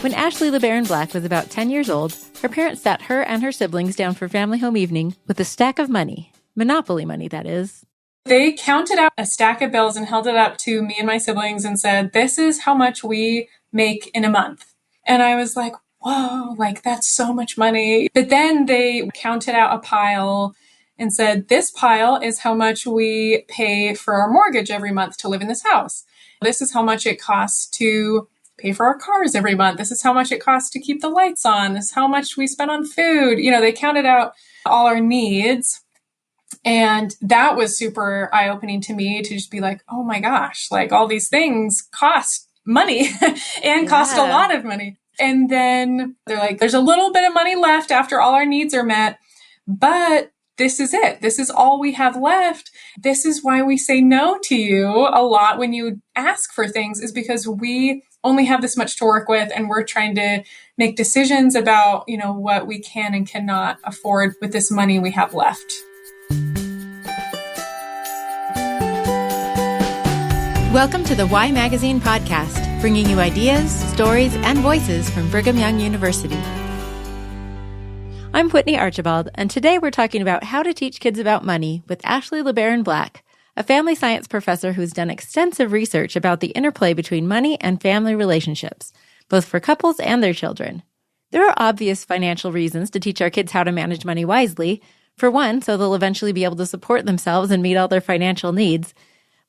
When Ashley LeBaron-Black was about 10 years old, her parents sat her and her siblings down for family home evening with a stack of money. Monopoly money, that is. They counted out a stack of bills and held it up to me and my siblings and said, "This is how much we make in a month." And I was like, whoa, like that's so much money. But then they counted out a pile and said, "This pile is how much we pay for our mortgage every month to live in this house. This is how much it costs to pay for our cars every month. This is how much it costs to keep the lights on. This is how much we spend on food." They counted out all our needs. And that was super eye-opening to me to just be like, oh my gosh, like all these things cost money and cost a lot of money. And then they're like, there's a little bit of money left after all our needs are met, but this is it. This is all we have left. This is why we say no to you a lot when you ask for things, is because we only have this much to work with and we're trying to make decisions about, what we can and cannot afford with this money we have left. Welcome to the Why Magazine podcast, bringing you ideas, stories, and voices from Brigham Young University. I'm Whitney Archibald, and today we're talking about how to teach kids about money with Ashley LeBaron-Black, a family science professor who's done extensive research about the interplay between money and family relationships, both for couples and their children. There are obvious financial reasons to teach our kids how to manage money wisely. For one, so they'll eventually be able to support themselves and meet all their financial needs.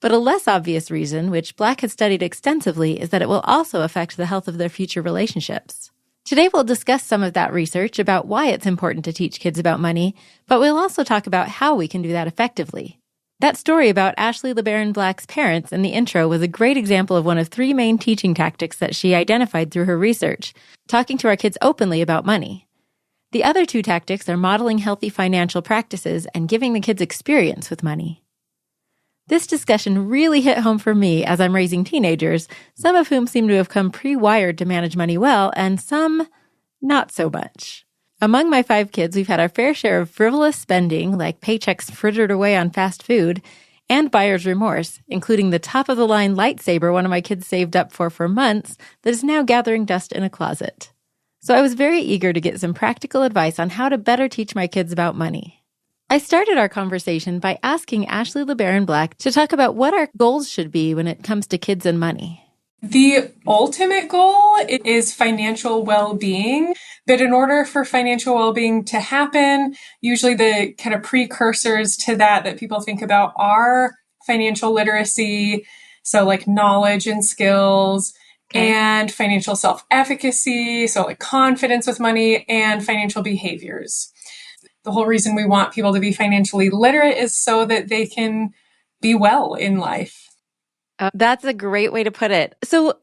But a less obvious reason, which Black has studied extensively, is that it will also affect the health of their future relationships. Today we'll discuss some of that research about why it's important to teach kids about money, but we'll also talk about how we can do that effectively. That story about Ashley LeBaron-Black's parents in the intro was a great example of one of three main teaching tactics that she identified through her research, talking to our kids openly about money. The other two tactics are modeling healthy financial practices and giving the kids experience with money. This discussion really hit home for me as I'm raising teenagers, some of whom seem to have come pre-wired to manage money well, and some not so much. Among my 5 kids, we've had our fair share of frivolous spending, like paychecks frittered away on fast food, and buyer's remorse, including the top-of-the-line lightsaber one of my kids saved up for months that is now gathering dust in a closet. So I was very eager to get some practical advice on how to better teach my kids about money. I started our conversation by asking Ashley LeBaron-Black to talk about what our goals should be when it comes to kids and money. The ultimate goal is financial well-being, but in order for financial well-being to happen, usually the kind of precursors to that people think about are financial literacy, so like knowledge and skills, and financial self-efficacy, so like confidence with money, and financial behaviors. The whole reason we want people to be financially literate is so that they can be well in life. That's a great way to put it. So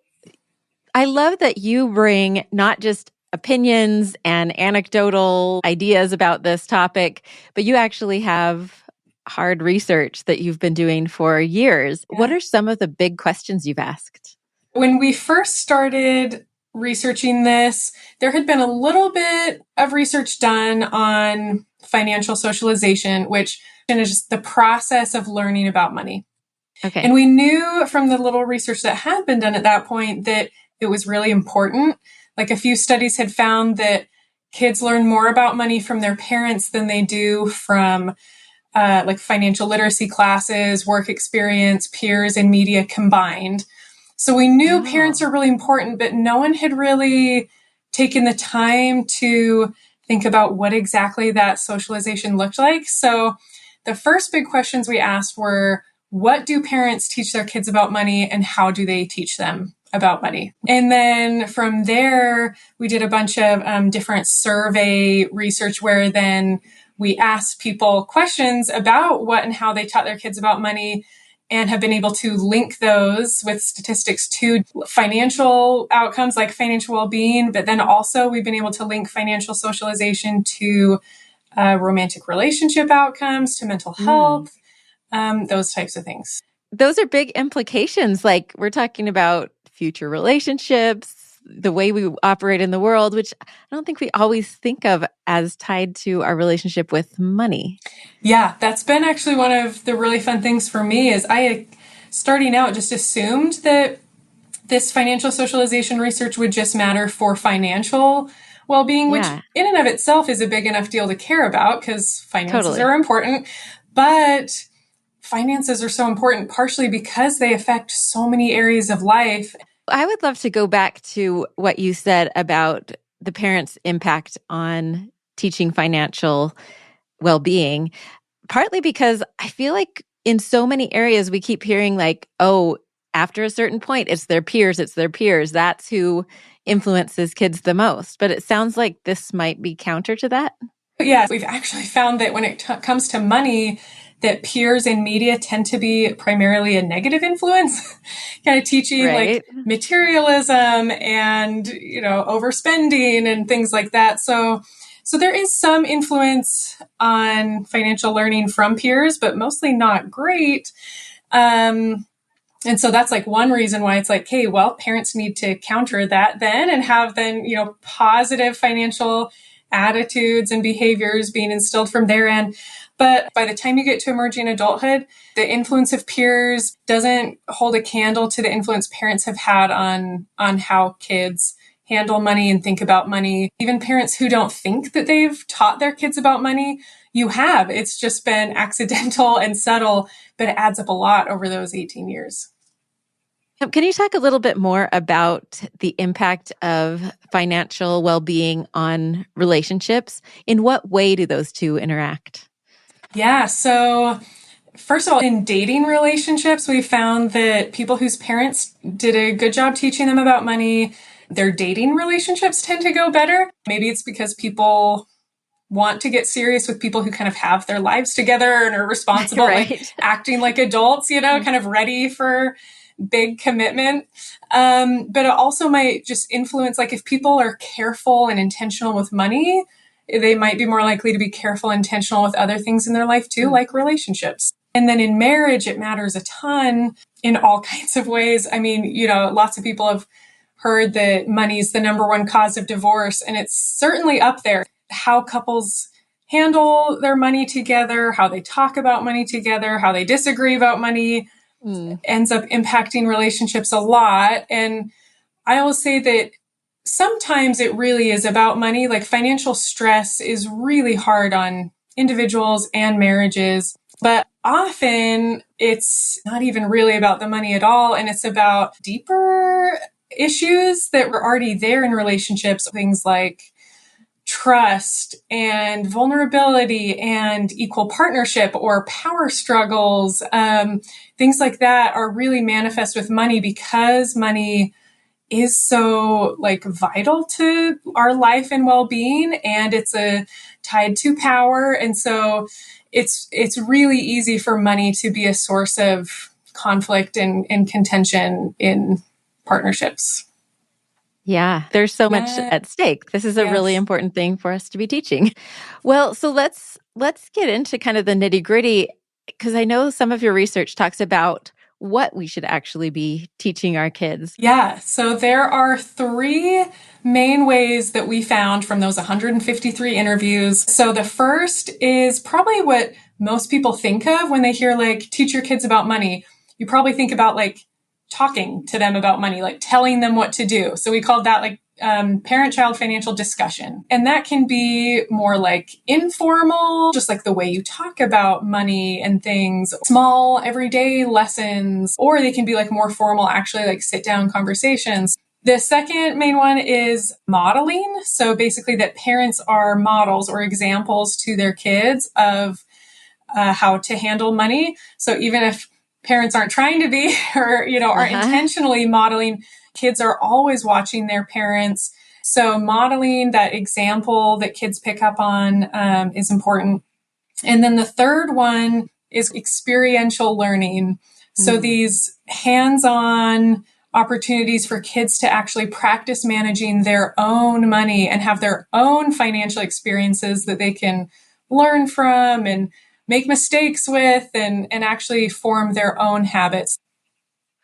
I love that you bring not just opinions and anecdotal ideas about this topic, but you actually have hard research that you've been doing for years. Yeah. What are some of the big questions you've asked? When we first started researching this, there had been a little bit of research done on financial socialization, which is just the process of learning about money. Okay. And we knew from the little research that had been done at that point that it was really important. Like a few studies had found that kids learn more about money from their parents than they do from like financial literacy classes, work experience, peers, and media combined. So we knew parents are really important, but no one had really taken the time to think about what exactly that socialization looked like. So the first big questions we asked were, what do parents teach their kids about money and how do they teach them about money? And then from there, we did a bunch of different survey research where then we asked people questions about what and how they taught their kids about money, and have been able to link those with statistics to financial outcomes like financial well-being. But then also we've been able to link financial socialization to romantic relationship outcomes, to mental health, those types of things. Those are big implications. Like we're talking about future relationships, the way we operate in the world, which I don't think we always think of as tied to our relationship with money. Yeah, that's been actually one of the really fun things for me is I, starting out, just assumed that this financial socialization research would just matter for financial well-being, which in and of itself is a big enough deal to care about because finances are important. But finances are so important partially because they affect so many areas of life. I would love to go back to what you said about the parents' impact on teaching financial well-being, partly because I feel like in so many areas we keep hearing like, oh, after a certain point, it's their peers. That's who influences kids the most. But it sounds like this might be counter to that. Yes, we've actually found that when it comes to money, that peers in media tend to be primarily a negative influence, kind of teaching like materialism and, overspending and things like that. So there is some influence on financial learning from peers, but mostly not great. And so that's like one reason why it's like, hey, well, parents need to counter that then and have then, positive financial attitudes and behaviors being instilled from their end. But by the time you get to emerging adulthood, the influence of peers doesn't hold a candle to the influence parents have had on how kids handle money and think about money. Even parents who don't think that they've taught their kids about money, you have. It's just been accidental and subtle, but it adds up a lot over those 18 years. Can you talk a little bit more about the impact of financial well-being on relationships? In what way do those two interact? Yeah, so first of all, in dating relationships, we found that people whose parents did a good job teaching them about money, their dating relationships tend to go better. Maybe it's because people want to get serious with people who kind of have their lives together and are responsible, like acting like adults, kind of ready for big commitment. But it also might just influence, like if people are careful and intentional with money, they might be more likely to be careful and intentional with other things in their life too, like relationships. And then in marriage, it matters a ton in all kinds of ways. I mean, lots of people have heard that money is the number one cause of divorce, and it's certainly up there. How couples handle their money together, how they talk about money together, how they disagree about money ends up impacting relationships a lot. And I will say that sometimes it really is about money. Like financial stress is really hard on individuals and marriages, but often it's not even really about the money at all. And it's about deeper issues that were already there in relationships, things like trust and vulnerability and equal partnership or power struggles. Things like that are really manifest with money because money is so like vital to our life and well-being, and it's tied to power. And so it's really easy for money to be a source of conflict and contention in partnerships. Yeah, there's so much at stake. This is a really important thing for us to be teaching. Well, so let's get into kind of the nitty-gritty, because I know some of your research talks about what we should actually be teaching our kids. Yeah, so there are 3 main ways that we found from those 153 interviews. So the first is probably what most people think of when they hear like teach your kids about money. You probably think about like talking to them about money, like telling them what to do. So we called that like parent-child financial discussion. And that can be more like informal, just like the way you talk about money and things, small everyday lessons, or they can be like more formal, actually like sit down conversations. The second main one is modeling. So basically that parents are models or examples to their kids of how to handle money. So even if parents aren't trying to be or, aren't intentionally modeling, kids are always watching their parents. So modeling that example that kids pick up on is important. And then the third one is experiential learning. So these hands-on opportunities for kids to actually practice managing their own money and have their own financial experiences that they can learn from and make mistakes with and actually form their own habits.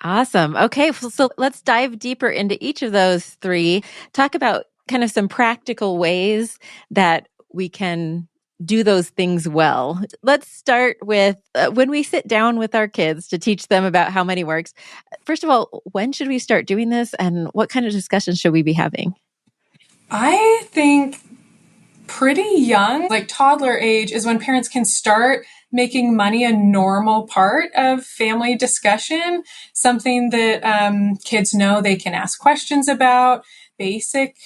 Awesome. Okay, so let's dive deeper into each of those 3. Talk about kind of some practical ways that we can do those things well. Let's start with when we sit down with our kids to teach them about how money works. First of all, when should we start doing this, and what kind of discussions should we be having? I think pretty young, like toddler age, is when parents can start making money a normal part of family discussion, something that kids know they can ask questions about, basic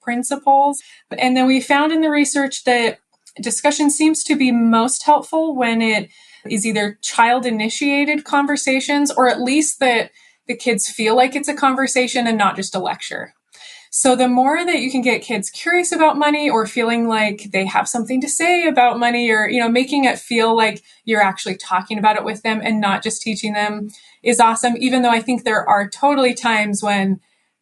principles. And then we found in the research that discussion seems to be most helpful when it is either child-initiated conversations, or at least that the kids feel like it's a conversation and not just a lecture. So the more that you can get kids curious about money, or feeling like they have something to say about money, or, making it feel like you're actually talking about it with them and not just teaching them, is awesome. Even though I think there are totally times when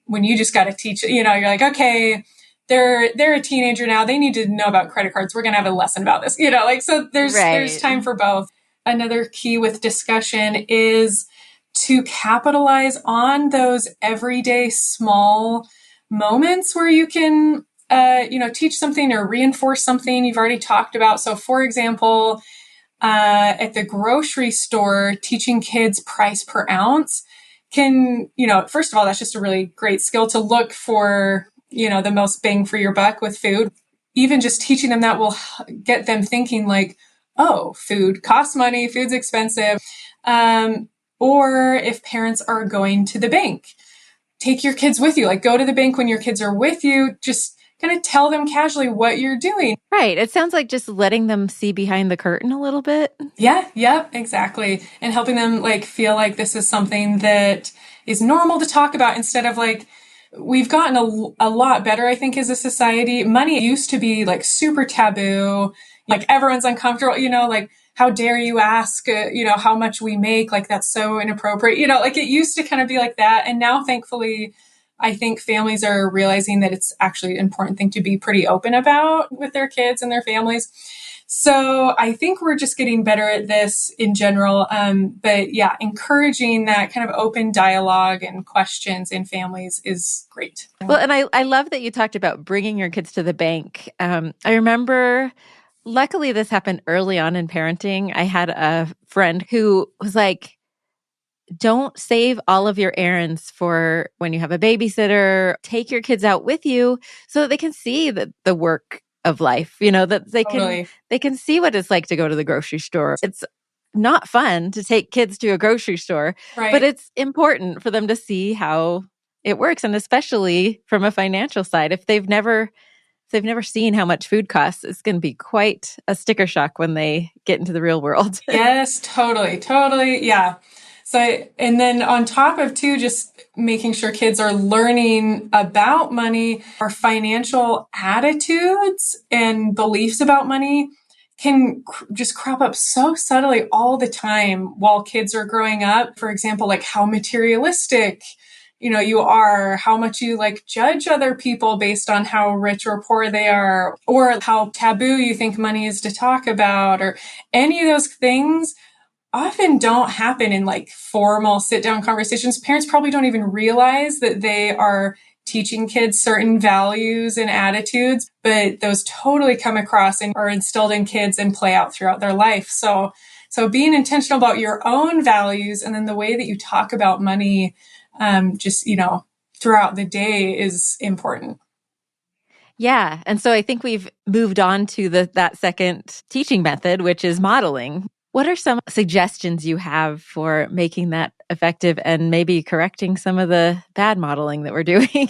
you just got to teach, you're like, okay, they're a teenager now. They need to know about credit cards. We're going to have a lesson about this, so there's time for both. Another key with discussion is to capitalize on those everyday small moments where you can, teach something or reinforce something you've already talked about. So for example, at the grocery store, teaching kids price per ounce can, first of all, that's just a really great skill to look for, the most bang for your buck with food. Even just teaching them that will get them thinking like, oh, food costs money, food's expensive. Or if parents are going to the bank, take your kids with you, like go to the bank when your kids are with you, just kind of tell them casually what you're doing. Right. It sounds like just letting them see behind the curtain a little bit. Yeah, exactly. And helping them like feel like this is something that is normal to talk about, instead of like, we've gotten a lot better, I think, as a society. Money used to be like super taboo, like everyone's uncomfortable, like, how dare you ask, how much we make? Like, that's so inappropriate. Like it used to kind of be like that. And now, thankfully, I think families are realizing that it's actually an important thing to be pretty open about with their kids and their families. So I think we're just getting better at this in general. But yeah, encouraging that kind of open dialogue and questions in families is great. Well, and I love that you talked about bringing your kids to the bank. I remember, luckily, this happened early on in parenting. I had a friend who was like, don't save all of your errands for when you have a babysitter. Take your kids out with you so that they can see the work of life, that they can see what it's like to go to the grocery store. It's not fun to take kids to a grocery store, right, but it's important for them to see how it works. And especially from a financial side, if they've never seen how much food costs, it's going to be quite a sticker shock when they get into the real world. Yes, totally. Yeah. So, and then on top of too, just making sure kids are learning about money, our financial attitudes and beliefs about money can just crop up so subtly all the time while kids are growing up. For example, like how materialistic, you are, how much you like judge other people based on how rich or poor they are, or how taboo you think money is to talk about, or any of those things often don't happen in like formal sit down conversations. Parents probably don't even realize that they are teaching kids certain values and attitudes, but those totally come across and are instilled in kids and play out throughout their life. So being intentional about your own values, and then the way that you talk about money, throughout the day, is important. Yeah. And so I think we've moved on to that second teaching method, which is modeling. What are some suggestions you have for making that effective and maybe correcting some of the bad modeling that we're doing?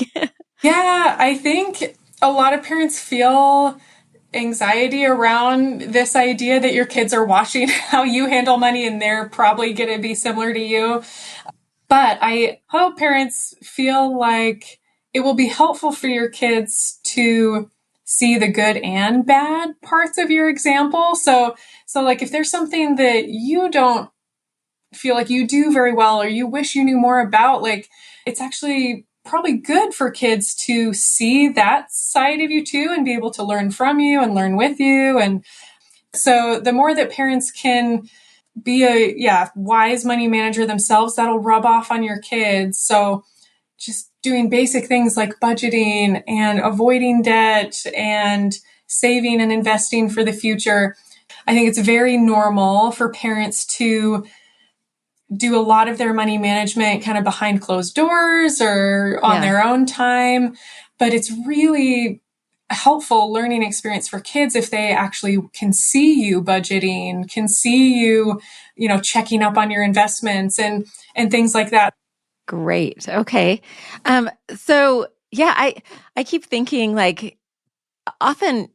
Yeah, I think a lot of parents feel anxiety around this idea that your kids are watching how you handle money and they're probably going to be similar to you. But I hope parents feel like it will be helpful for your kids to see the good and bad parts of your example. So like if there's something that you don't feel like you do very well, or you wish you knew more about, like it's actually probably good for kids to see that side of you too, and be able to learn from you and learn with you. And so the more that parents can be a wise money manager themselves, that'll rub off on your kids. So just doing basic things like budgeting and avoiding debt and saving and investing for the future. I think it's very normal for parents to do a lot of their money management kind of behind closed doors or on their own time. But it's really a helpful learning experience for kids if they actually can see you budgeting, can see you, checking up on your investments and things like that. Great. Okay. So yeah, I keep thinking like often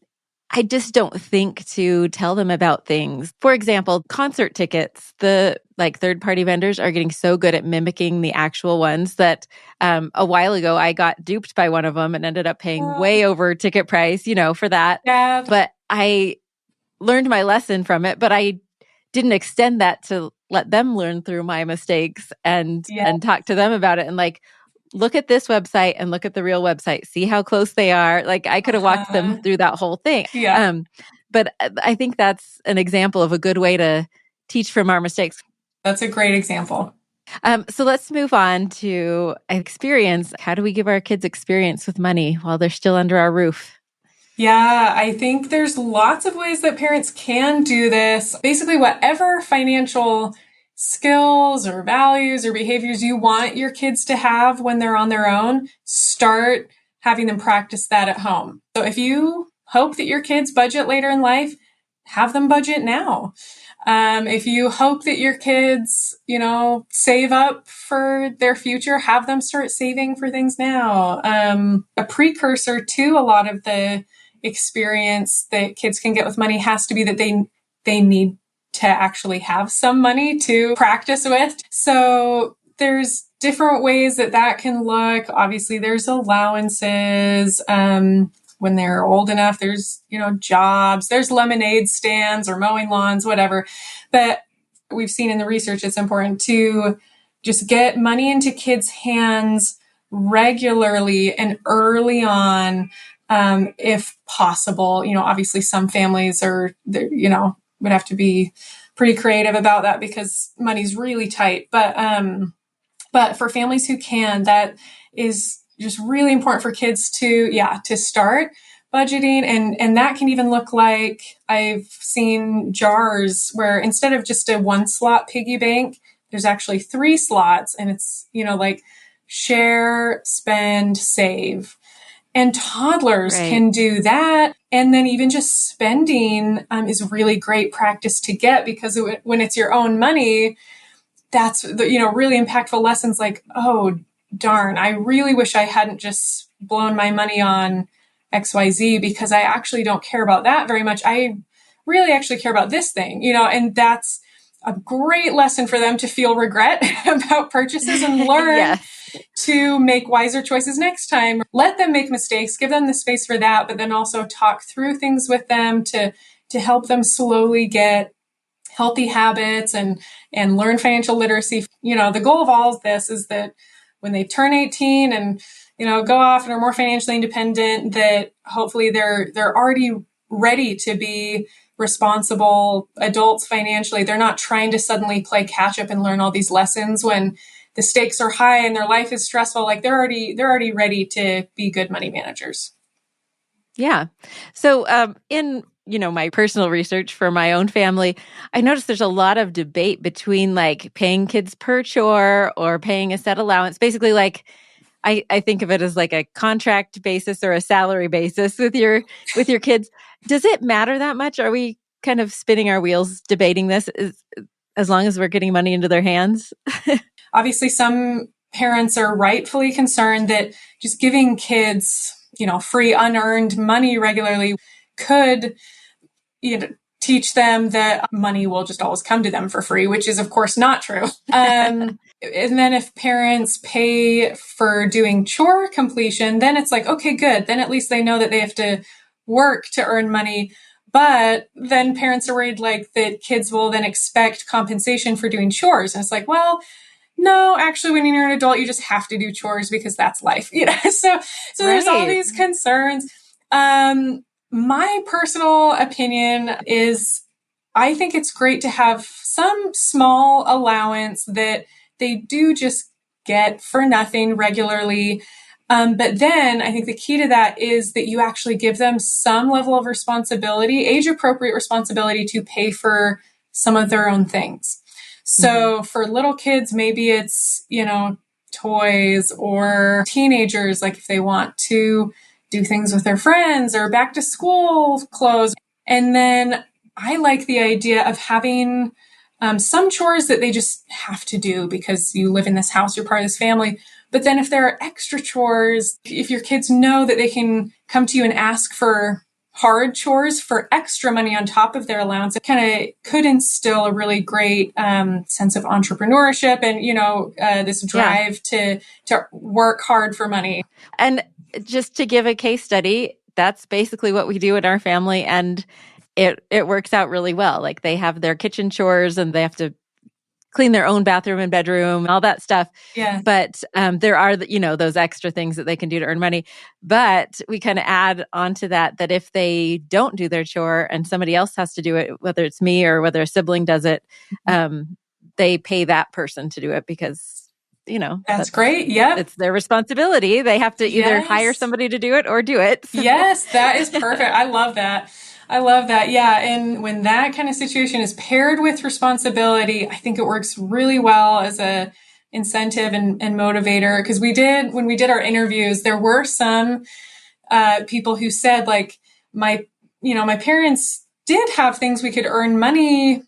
I just don't think to tell them about things. For example, concert tickets, the like third-party vendors are getting so good at mimicking the actual ones that a while ago I got duped by one of them and ended up paying way over ticket price, for that. Yeah. But I learned my lesson from it, but I didn't extend that to let them learn through my mistakes and talk to them about it and like, look at this website and look at the real website. See how close they are. Like I could have walked them through that whole thing. Yeah. But I think that's an example of a good way to teach from our mistakes. That's a great example. So let's move on to experience. How do we give our kids experience with money while they're still under our roof? Yeah, I think there's lots of ways that parents can do this. Basically, whatever financial skills or values or behaviors you want your kids to have when they're on their own, start having them practice that at home. So if you hope that your kids budget later in life, have them budget now. If you hope that your kids, save up for their future, have them start saving for things now. A precursor to a lot of the experience that kids can get with money has to be that they need to actually have some money to practice with. So there's different ways that can look. Obviously, there's allowances. When they're old enough, there's, jobs, there's lemonade stands or mowing lawns, whatever. But we've seen in the research, it's important to just get money into kids' hands regularly and early on, if possible. Obviously some families would have to be pretty creative about that because money's really tight. But for families who can, that is just really important for kids to start budgeting. And that can even look like I've seen jars where instead of just a 1-slot piggy bank, there's actually 3 slots and it's, like share, spend, save. And toddlers can do that. And then even just spending is really great practice to get because when it's your own money, that's the, really impactful lessons like, oh, darn, I really wish I hadn't just blown my money on XYZ because I actually don't care about that very much. I really actually care about this thing, and that's a great lesson for them to feel regret about purchases and learn to make wiser choices next time. Let them make mistakes, give them the space for that, but then also talk through things with them to help them slowly get healthy habits and learn financial literacy. The goal of all of this is that when they turn 18 and, go off and are more financially independent, that hopefully they're already ready to be responsible adults financially. They're not trying to suddenly play catch up and learn all these lessons when the stakes are high and their life is stressful. Like they're already ready to be good money managers. Yeah. So in my personal research for my own family, I noticed there's a lot of debate between like paying kids per chore or paying a set allowance. Basically, like I think of it as like a contract basis or a salary basis with your kids. Does it matter that much? Are we kind of spinning our wheels debating this as long as we're getting money into their hands? Obviously, some parents are rightfully concerned that just giving kids, free unearned money regularly could teach them that money will just always come to them for free, which is of course not true. And then if parents pay for doing chore completion, then it's like, okay, good. Then at least they know that they have to work to earn money. But then parents are worried like that kids will then expect compensation for doing chores. And it's like, well, no, actually, when you're an adult, you just have to do chores because that's life. So there's all these concerns. My personal opinion is I think it's great to have some small allowance that they do just get for nothing regularly. But then I think the key to that is that you actually give them some level of responsibility, age appropriate responsibility to pay for some of their own things. So for little kids, maybe it's, toys, or teenagers, like if they want to do things with their friends or back to school clothes. And then I like the idea of having some chores that they just have to do because you live in this house, you're part of this family. But then if there are extra chores, if your kids know that they can come to you and ask for hard chores for extra money on top of their allowance, it kind of could instill a really great sense of entrepreneurship and, this drive to work hard for money. And just to give a case study, that's basically what we do in our family. And it works out really well. Like they have their kitchen chores and they have to clean their own bathroom and bedroom, all that stuff. Yeah. But there are, those extra things that they can do to earn money. But we kind of add on to that if they don't do their chore and somebody else has to do it, whether it's me or whether a sibling does it, they pay that person to do it because, that's great. Yep. It's their responsibility. They have to either hire somebody to do it or do it. So. Yes, that is perfect. I love that. Yeah. And when that kind of situation is paired with responsibility, I think it works really well as a incentive and motivator. Because when we did our interviews, there were some people who said, like, my parents did have things we could earn money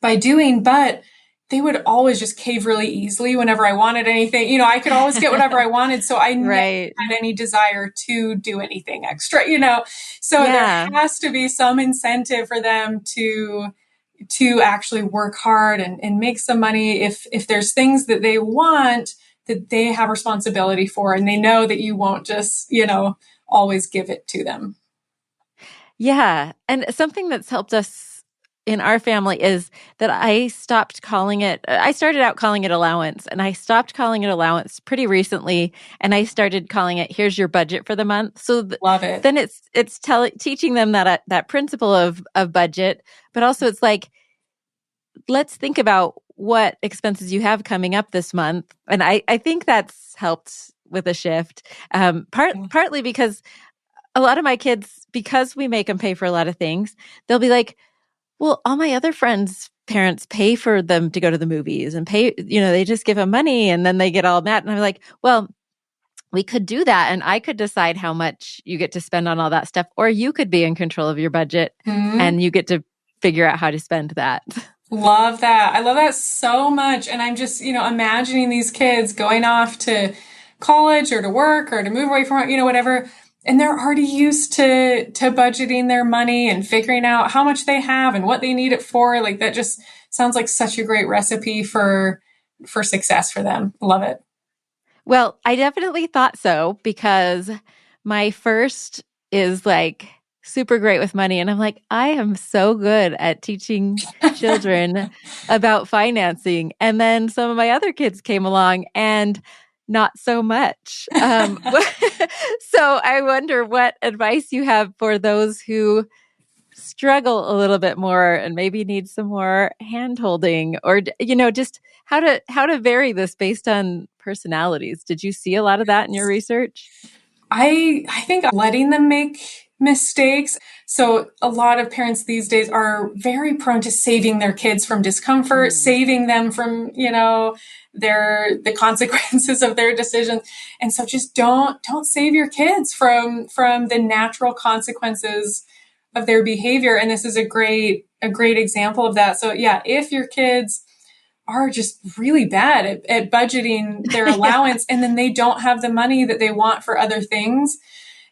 by doing, but they would always just cave really easily whenever I wanted anything. I could always get whatever I wanted. So I never had any desire to do anything extra, So there has to be some incentive for them to actually work hard and make some money. If there's things that they want that they have responsibility for, and they know that you won't just, always give it to them. Yeah. And something that's helped us in our family is that I started out calling it allowance, and I stopped calling it allowance pretty recently. And I started calling it, here's your budget for the month. So love it. Then it's teaching them that principle of budget, but also it's like, let's think about what expenses you have coming up this month. And I think that's helped with a shift, partly because a lot of my kids, because we make them pay for a lot of things, they'll be like, well, all my other friends' parents pay for them to go to the movies and pay, they just give them money and then they get all mad. And I'm like, well, we could do that. And I could decide how much you get to spend on all that stuff, or you could be in control of your budget and you get to figure out how to spend that. Love that. I love that so much. And I'm just, imagining these kids going off to college or to work or to move away from, whatever. And they're already used to budgeting their money and figuring out how much they have and what they need it for. Like, that just sounds like such a great recipe for success for them. Love it. Well, I definitely thought so, because my first is like super great with money. And I'm like, I am so good at teaching children about financing. And then some of my other kids came along and not so much. So I wonder what advice you have for those who struggle a little bit more and maybe need some more hand-holding, or, just how to vary this based on personalities. Did you see a lot of that in your research? I think letting them make mistakes. So a lot of parents these days are very prone to saving their kids from discomfort, saving them from, the consequences of their decisions. And so just don't save your kids from the natural consequences of their behavior. And this is a great example of that. So yeah, if your kids are just really bad at budgeting their allowance and then they don't have the money that they want for other things,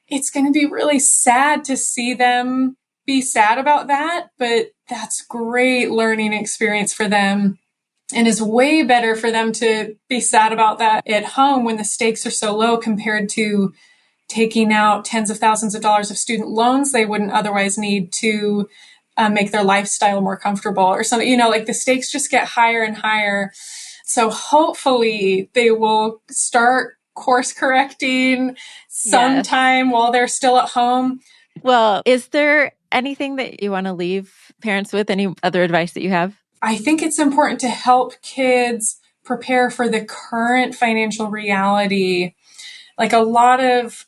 it's going to be really sad to see them be sad about that. But that's great learning experience for them, and is way better for them to be sad about that at home when the stakes are so low compared to taking out tens of thousands of dollars of student loans they wouldn't otherwise need to make their lifestyle more comfortable or something. Like, the stakes just get higher and higher. So hopefully they will start course correcting sometime while they're still at home. Well, is there anything that you want to leave parents with? Any other advice that you have? I think it's important to help kids prepare for the current financial reality Like a lot of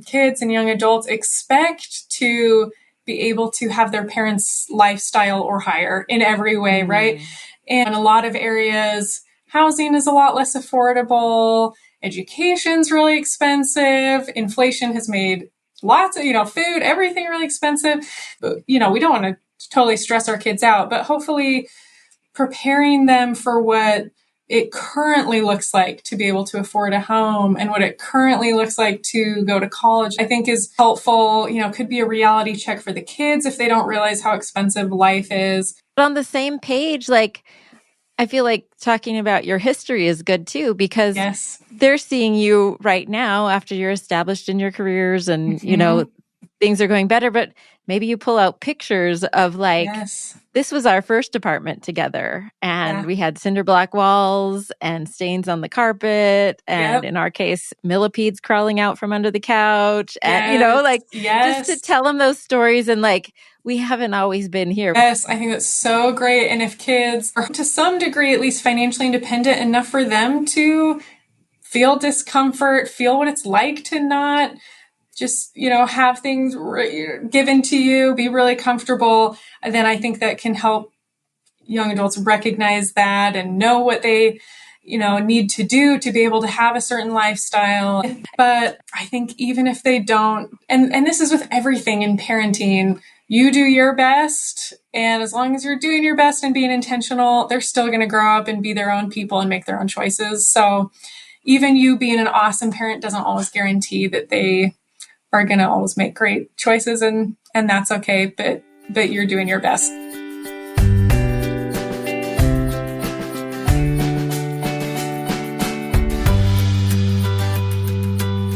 kids and young adults expect to be able to have their parents' lifestyle or higher in every way, right? And in a lot of areas, housing is a lot less affordable. Education's really expensive. Inflation has made lots of, food, everything really expensive. But, we don't want to totally stress our kids out, but hopefully preparing them for what it currently looks like to be able to afford a home and what it currently looks like to go to college, I think is helpful. Could be a reality check for the kids if they don't realize how expensive life is. But on the same page, I feel like talking about your history is good too, because they're seeing you right now after you're established in your careers and, things are going better. But maybe you pull out pictures of this was our first apartment together and we had cinder block walls and stains on the carpet. And in our case, millipedes crawling out from under the couch and, just to tell them those stories and we haven't always been here. Yes, I think that's so great. And if kids are to some degree, at least financially independent enough for them to feel discomfort, feel what it's like to not just, have things given to you, be really comfortable, then I think that can help young adults recognize that and know what they, need to do to be able to have a certain lifestyle. But I think even if they don't, and this is with everything in parenting, you do your best. And as long as you're doing your best and being intentional, they're still going to grow up and be their own people and make their own choices. So even you being an awesome parent doesn't always guarantee that they are going to always make great choices. And that's okay. But you're doing your best.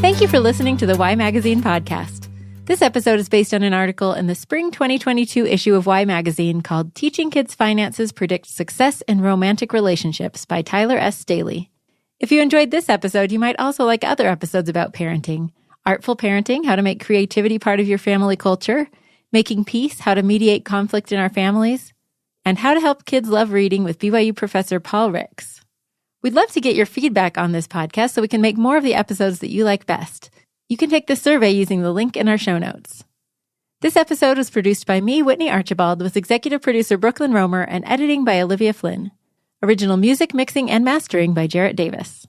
Thank you for listening to the Y Magazine podcast. This episode is based on an article in the spring 2022 issue of Y Magazine called Teaching Kids Finances Predicts Success in Romantic Relationships by Tyler S. Staley. If you enjoyed this episode, you might also like other episodes about parenting. Artful Parenting, How to Make Creativity Part of Your Family Culture, Making Peace, How to Mediate Conflict in Our Families, and How to Help Kids Love Reading with BYU professor Paul Ricks. We'd love to get your feedback on this podcast so we can make more of the episodes that you like best. You can take the survey using the link in our show notes. This episode was produced by me, Whitney Archibald, with executive producer Brooklyn Romer and editing by Olivia Flynn. Original music, mixing, and mastering by Jarrett Davis.